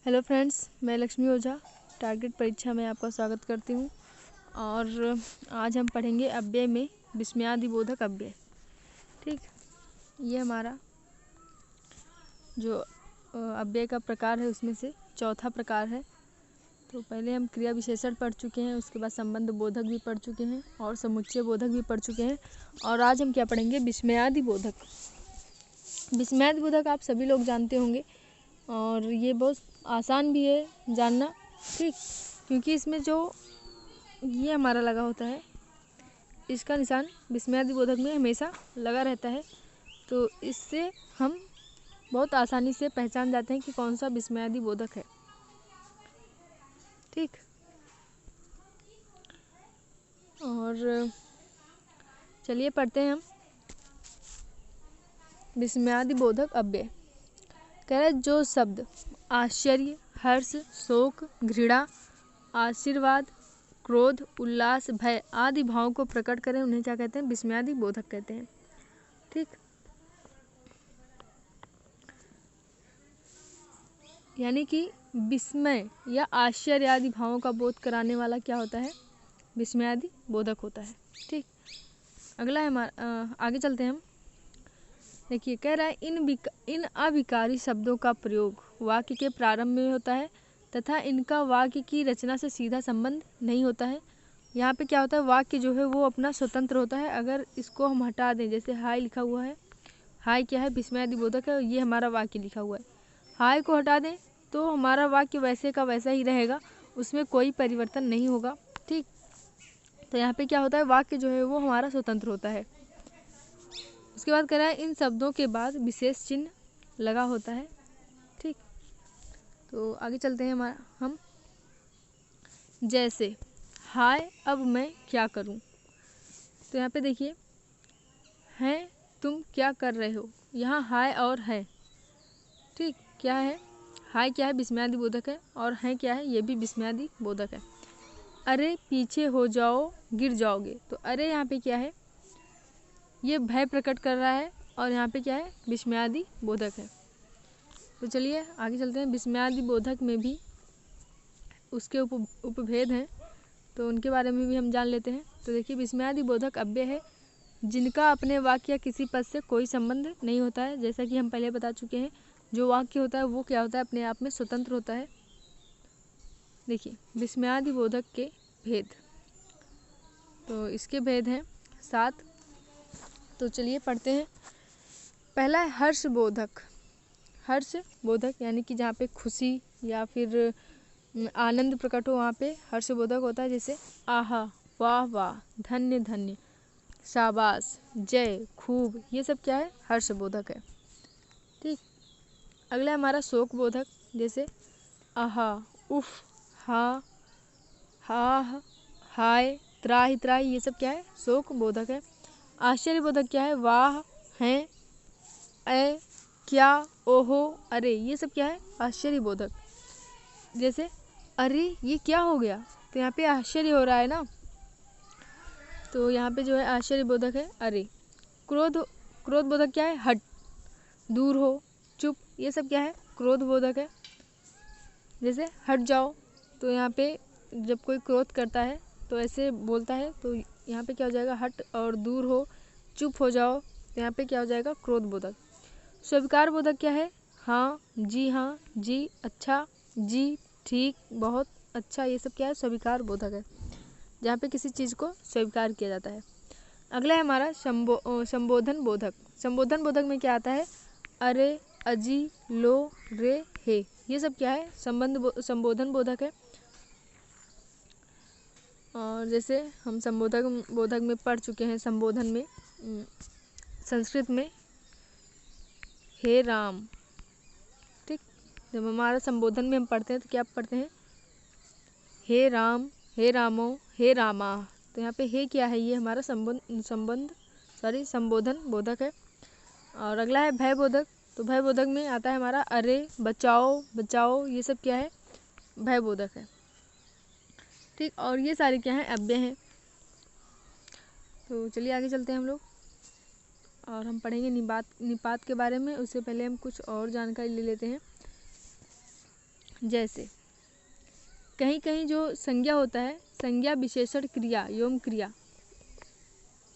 Hello friends, मैं लक्ष्मी ओझा target परीक्षा में आपका स्वागत करती हूँ। और आज हम पढ़ेंगे अव्यय में विस्मयादिबोधक अव्यय। ठीक, ये हमारा जो अव्यय का प्रकार है उसमें से चौथा प्रकार है। तो पहले हम क्रिया विशेषण पढ़ चुके हैं, उसके बाद संबंध बोधक भी पढ़ चुके हैं और समुच्चय बोधक भी पढ़ चुके हैं। और आज हम क्या पढ़ेंगे? विस्मयादिबोधक। विस्मयादिबोधक आप सभी लोग जानते होंगे और ये बहुत आसान भी है जानना। ठीक, क्योंकि इसमें जो ये हमारा लगा होता है, इसका निशान विस्मयादिबोधक में हमेशा लगा रहता है। तो इससे हम बहुत आसानी से पहचान जाते हैं कि कौन सा विस्मयादिबोधक है। ठीक, और चलिए पढ़ते हैं हम विस्मयादिबोधक अव्यय। कह रहे जो शब्द आश्चर्य, हर्ष, शोक, घृणा, आशीर्वाद, क्रोध, उल्लास, भय आदि भावों को प्रकट करें उन्हें क्या कहते हैं? विस्मयादिबोधक कहते हैं। ठीक, यानी कि विस्मय या आश्चर्य आदि भावों का बोध कराने वाला क्या होता है? विस्मयादिबोधक होता है। ठीक, अगला है हमारा, आगे चलते हैं हम। देखिए, कह रहा है इन अविकारी शब्दों का प्रयोग वाक्य के प्रारंभ में होता है तथा इनका वाक्य की रचना से सीधा संबंध नहीं होता है। यहाँ पे क्या होता है? वाक्य जो है वो अपना स्वतंत्र होता है। अगर इसको हम हटा दें, जैसे हाय लिखा हुआ है, हाय क्या है? विस्मयादिबोधक है। ये हमारा वाक्य लिखा हुआ है, हाय को हटा दें तो हमारा वाक्य वैसे का वैसा ही रहेगा, उसमें कोई परिवर्तन नहीं होगा। ठीक, तो यहाँ पे क्या होता है? वाक्य जो है वो हमारा स्वतंत्र होता है। उसके बाद कह रहा है इन शब्दों के बाद विशेष चिन्ह लगा होता है। ठीक, तो आगे चलते हैं हम। जैसे हाय अब मैं क्या करूं, तो यहाँ पे देखिए, हैं तुम क्या कर रहे हो, यहाँ हाय और है। ठीक, क्या है? हाय क्या है? विस्मयादिबोधक है। और हैं क्या है? ये भी विस्मयादिबोधक है। अरे पीछे हो जाओ गिर जाओगे, तो अरे यहाँ पे क्या है? ये भय प्रकट कर रहा है और यहाँ पे क्या है? विस्मयादिबोधक है। तो चलिए आगे चलते हैं। विस्मयादिबोधक में भी उसके उपभेद हैं, तो उनके बारे में भी हम जान लेते हैं। तो देखिए, विस्मयादिबोधक अव्यय है जिनका अपने वाक्य या किसी पद से कोई संबंध नहीं होता है। जैसा कि हम पहले बता चुके हैं, जो वाक्य होता है वो क्या होता है? अपने आप में स्वतंत्र होता है। देखिए, विस्मयादिबोधक के भेद, तो इसके भेद हैं 7। तो चलिए पढ़ते हैं। पहला है हर्षबोधक। हर्षबोधक यानी कि जहाँ पे खुशी या फिर आनंद प्रकट हो वहाँ पे हर्षबोधक होता है। जैसे आहा, वाह वाह, धन्य धन्य, शाबाश, जय, खूब, ये सब क्या है? हर्षबोधक है। ठीक, अगला है हमारा शोकबोधक। जैसे आहा, उफ, हा, हा, हाय, त्राही त्राही, ये सब क्या है? शोकबोधक है। आश्चर्यबोधक क्या है? वाह, हैं, ए, क्या, ओहो, अरे, ये सब क्या है? आश्चर्यबोधक। जैसे अरे ये क्या हो गया, तो यहाँ पे आश्चर्य हो रहा है ना, तो यहाँ पे जो है आश्चर्यबोधक है अरे। क्रोधबोधक क्या है? हट, दूर हो, चुप, ये सब क्या है? क्रोधबोधक है। जैसे हट जाओ, तो यहाँ पे जब कोई क्रोध करता है तो ऐसे बोलता है, तो यहाँ पे क्या हो जाएगा? हट, और दूर हो, चुप हो जाओ, तो यहाँ पे क्या हो जाएगा? क्रोधबोधक। स्वीकार बोधक क्या है? हाँ, जी, अच्छा, जी, ठीक, बहुत अच्छा, ये सब क्या है? स्वीकार बोधक है, जहाँ पे किसी चीज़ को स्वीकार किया जाता है। अगला है हमारा संबोधन बोधक। संबोधन बोधक में क्या आता है? अरे, अजी, लो, रे, हे, ये सब क्या है? संबोधन बोधक है। और जैसे हम संबोधक बोधक में पढ़ चुके हैं, संबोधन में संस्कृत में हे राम। ठीक, जब हमारा संबोधन में हम पढ़ते हैं तो क्या पढ़ते हैं? हे राम, हे रामो, हे रामा। तो यहाँ पे हे क्या है? ये हमारा संबोधन बोधक है। और अगला है भय बोधक। तो भय बोधक में आता है हमारा अरे, बचाओ, बचाओ, ये सब क्या है? भय बोधक है। ठीक, और ये सारे क्या हैं? अव्यय हैं। तो चलिए आगे चलते हैं हम लोग, और हम पढ़ेंगे निपात के बारे में। उससे पहले हम कुछ और जानकारी ले लेते हैं। जैसे कहीं कहीं जो संज्ञा होता है, संज्ञा विशेषण क्रिया एवं क्रिया,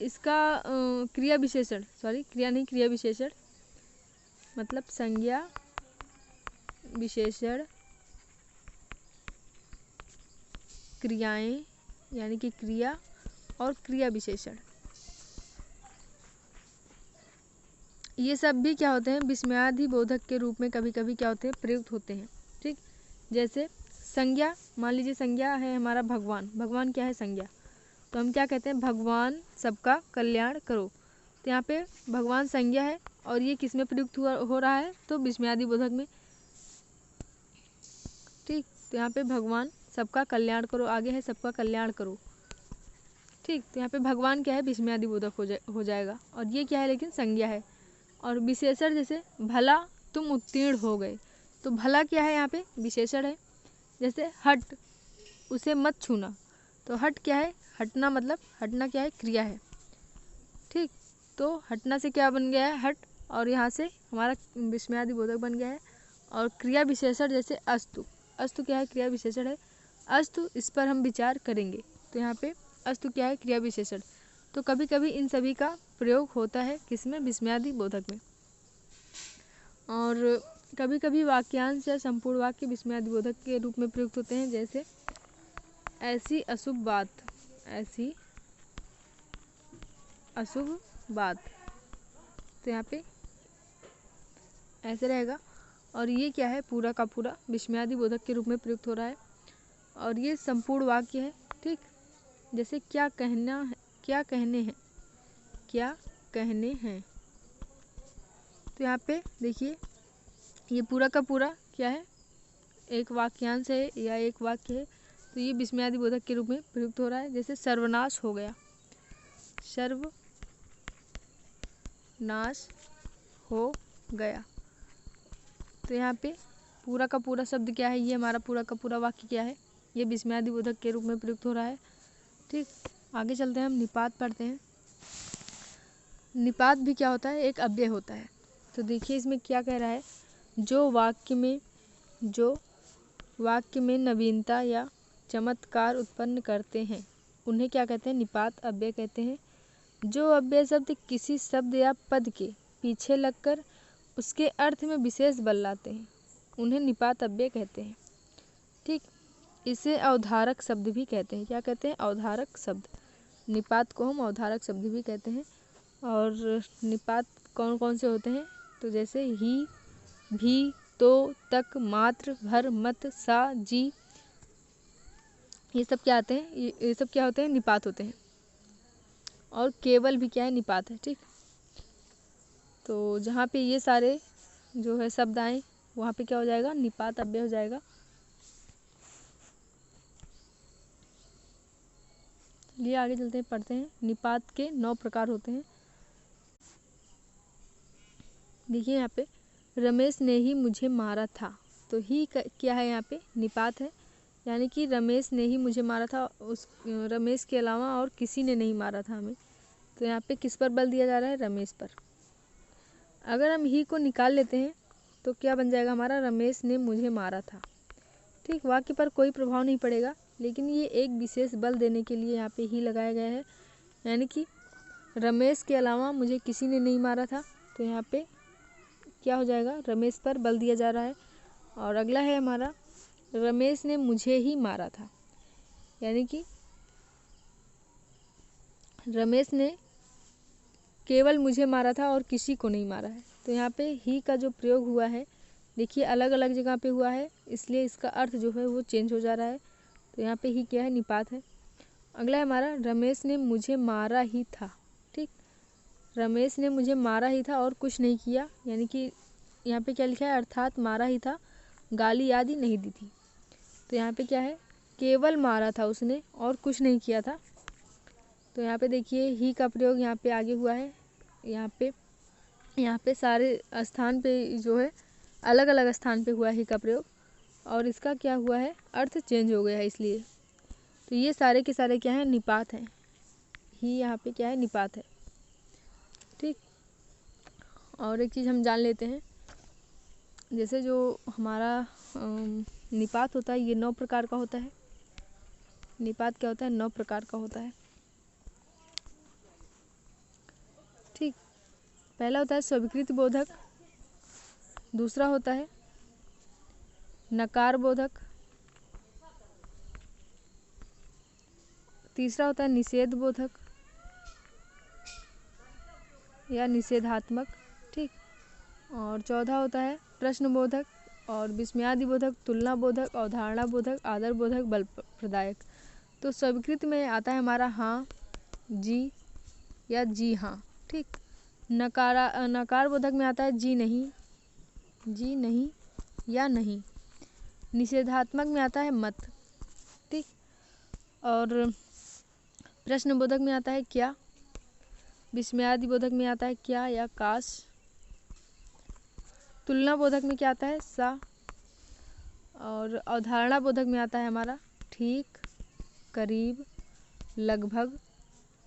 इसका क्रिया विशेषण, सॉरी क्रिया नहीं, क्रिया विशेषण मतलब संज्ञा विशेषण क्रियाएं यानी कि क्रिया और क्रिया विशेषण, ये सब भी क्या होते हैं, विस्मयादि बोधक के रूप में कभी कभी क्या होते हैं, प्रयुक्त होते हैं। ठीक, जैसे संज्ञा, मान लीजिए संज्ञा है हमारा भगवान, भगवान क्या है, संज्ञा, तो हम क्या कहते हैं, भगवान सबका कल्याण करो। तो यहाँ पे भगवान संज्ञा है और ये किस में प्रयुक्त हो रहा है, तो विस्मयादि बोधक में। ठीक, तो यहाँ पे भगवान सबका कल्याण करो, आगे है सबका कल्याण करो। ठीक, तो यहाँ पे भगवान क्या है, विस्मयादि बोधक हो जाएगा, और ये क्या है, लेकिन संज्ञा है। और विशेषण जैसे भला तुम उत्तीर्ण हो गए, तो भला क्या है, यहाँ पे विशेषण है। जैसे हट, उसे मत छूना, तो हट क्या है, हटना, मतलब हटना क्या है, क्रिया है। ठीक, तो हटना से क्या बन गया है, हट, और यहाँ से हमारा विस्मयादि बोधक बन गया है। और क्रिया विशेषण जैसे अस्तु, अस्तु क्या है, क्रिया विशेषण है, अस्तु इस पर हम विचार करेंगे, तो यहाँ पे अस्तु क्या है, क्रिया विशेषण। तो कभी कभी इन सभी का प्रयोग होता है किसमें, विस्मयादि बोधक में। और कभी कभी वाक्यांश या संपूर्ण वाक्य विस्मयादि बोधक के रूप में प्रयुक्त होते हैं। जैसे ऐसी अशुभ बात, ऐसी अशुभ बात, तो यहाँ पे ऐसे रहेगा। और ये क्या है, पूरा का पूरा विस्मयादि बोधक के रूप में प्रयुक्त हो रहा है, और ये संपूर्ण वाक्य है। ठीक, जैसे क्या कहना है, क्या कहने हैं, क्या कहने हैं, तो यहाँ पे देखिए ये पूरा का पूरा क्या है, एक वाक्यांश है या एक वाक्य है, तो ये विस्मयादि बोधक के रूप में प्रयुक्त हो रहा है। जैसे सर्वनाश हो गया, सर्वनाश हो गया, तो यहाँ पे पूरा का पूरा शब्द क्या है, ये हमारा पूरा का पूरा वाक्य क्या है, ये विस्मयादि बोधक के रूप में प्रयुक्त हो रहा है। ठीक, आगे चलते हैं, हम निपात पढ़ते हैं। निपात भी क्या होता है, एक अव्यय होता है। तो देखिए इसमें क्या कह रहा है, जो वाक्य में नवीनता या चमत्कार उत्पन्न करते हैं उन्हें क्या कहते हैं, निपात अव्यय कहते हैं। जो अव्यय शब्द किसी शब्द या पद के पीछे लगकर उसके अर्थ में विशेष बल लाते हैं उन्हें निपात अव्यय कहते हैं। ठीक, इसे अवधारक शब्द भी कहते हैं। क्या कहते हैं, अवधारक शब्द, निपात को हम अवधारक शब्द भी कहते हैं। और निपात कौन कौन से होते हैं, तो जैसे ही, भी, तो, तक, मात्र, भर, मत, सा, जी, ये सब क्या आते हैं, ये सब क्या होते हैं, निपात होते हैं। और केवल भी क्या है, निपात है। ठीक, तो जहाँ पे ये सारे जो है शब्द आए वहाँ पे क्या हो जाएगा, निपात अव्यय हो जाएगा। ये आगे चलते हैं, पढ़ते हैं। निपात के 9 प्रकार होते हैं। देखिए यहाँ पे रमेश ने ही मुझे मारा था, तो ही क्या है, यहाँ पे निपात है, यानी कि रमेश ने ही मुझे मारा था, उस रमेश के अलावा और किसी ने नहीं मारा था हमें। तो यहाँ पे किस पर बल दिया जा रहा है, रमेश पर। अगर हम ही को निकाल लेते हैं तो क्या बन जाएगा हमारा, रमेश ने मुझे मारा था। ठीक, वाक्य पर कोई प्रभाव नहीं पड़ेगा, लेकिन ये एक विशेष बल देने के लिए यहाँ पे ही लगाया गया है, यानी कि रमेश के अलावा मुझे किसी ने नहीं मारा था, तो यहाँ पे क्या हो जाएगा, रमेश पर बल दिया जा रहा है। और अगला है हमारा, रमेश ने मुझे ही मारा था, यानी कि रमेश ने केवल मुझे मारा था और किसी को नहीं मारा है। तो यहाँ पे ही का जो प्रयोग हुआ है, देखिए अलग अलग जगह पे हुआ है, इसलिए इसका अर्थ जो है वो चेंज हो जा रहा है। तो यहाँ पे ही क्या है, निपात है। अगला है हमारा, रमेश ने मुझे मारा ही था। ठीक, रमेश ने मुझे मारा ही था और कुछ नहीं किया, यानी कि यहाँ पे क्या लिखा है, अर्थात मारा ही था, गाली आदि नहीं दी थी। तो यहाँ पे क्या है, केवल मारा था उसने और कुछ नहीं किया था। तो यहाँ पे देखिए ही का प्रयोग यहाँ पे आगे हुआ है। यहाँ पे सारे स्थान पे जो है अलग अलग स्थान पे हुआ ही का प्रयोग, और इसका क्या हुआ है, अर्थ चेंज हो गया है इसलिए। तो ये सारे के सारे क्या है, निपात हैं। ही यहाँ पे क्या है, निपात है। ठीक, और एक चीज़ हम जान लेते हैं, जैसे जो हमारा निपात होता है ये 9 प्रकार का होता है। निपात क्या होता है? 9 प्रकार का होता है। ठीक, पहला होता है स्वीकृति बोधक, दूसरा होता है नकार बोधक, तीसरा होता है निषेध बोधक या निषेधात्मक। ठीक, और चौथा होता है प्रश्न बोधक, और विस्मयादि बोधक, तुलना बोधक, अवधारणा बोधक, आदर बोधक, बल प्रदायक। तो स्वीकृति में आता है हमारा हाँ, जी या जी हाँ। ठीक, नकार बोधक में आता है जी नहीं या नहीं। निषेधात्मक में आता है मत। ठीक, और प्रश्न बोधक में आता है क्या, विस्मयादि बोधक में आता है क्या या काश, तुलना बोधक में क्या आता है सा, और अवधारणा बोधक में आता है हमारा ठीक, करीब, लगभग,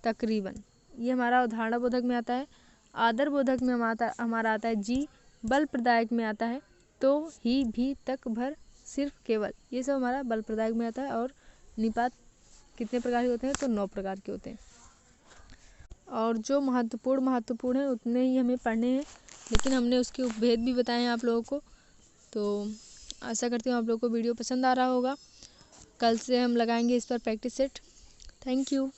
तकरीबन। ये हमारा अवधारणा बोधक में आता है। आदर बोधक में हमारा आता है जी, बल प्रदायक में आता है तो, ही, भी, तक, भर, सिर्फ, केवल। ये सब हमारा बल प्रदायक में आता है। और निपात कितने प्रकार के होते हैं? तो 9 प्रकार के होते हैं। और जो महत्वपूर्ण है उतने ही हमें पढ़ने हैं, लेकिन हमने उसके उपभेद भी बताए हैं आप लोगों को। तो आशा करती हूँ आप लोगों को वीडियो पसंद आ रहा होगा। कल से हम लगाएंगे इस पर प्रैक्टिस सेट। Thank you.